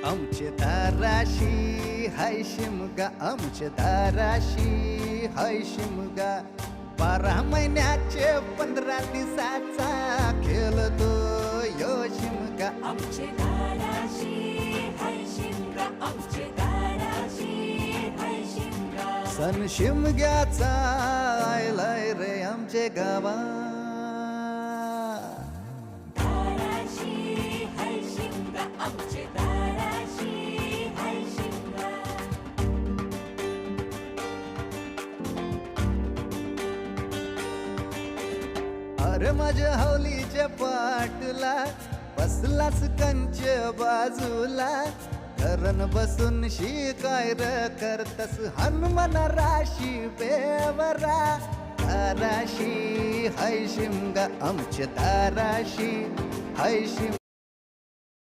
आमचे दाराशी हाय शिमगा, आमचे दाराशी हाय शिमगा. 12 महिन्याचे 15 दिवसाचा खेळतो यो शिमगा. आमचे दाराशी हाय शिमगा, आमचे दाराशी हाय शिमगा. सण शिमग्याचा आयलाय रे आमचे गावा. दाराशी हाय शिमगा, आमचे दाराशी हाय शिमगा. अरे माझ्या हौलीच्या पाटला बसलास कंच बाजूला. धरण बसून शिकाय र करतस हनुमान राशी बेवरा. दाराशी हाय शिमगा, आमच्या दाराशी हाय शिमगा.